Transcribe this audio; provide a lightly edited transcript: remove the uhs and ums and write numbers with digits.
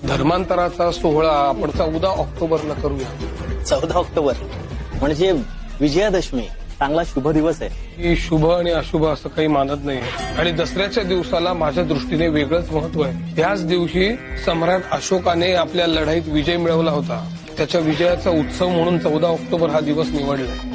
धर्मांतराचा सोहळा आपण 14 ऑक्टोबरला करूया. 14 ऑक्टोबर म्हणजे विजयादशमी, चांगला शुभ दिवस आहे. ही शुभ आणि अशुभ असं काही मानत नाही आणि दसऱ्याच्या दिवसाला माझ्या दृष्टीने वेगळंच महत्व आहे. त्याच दिवशी सम्राट अशोकाने आपल्या लढाईत विजय मिळवला होता. त्याच्या विजयाचा उत्सव म्हणून 14 ऑक्टोबर हा दिवस निवडलाय.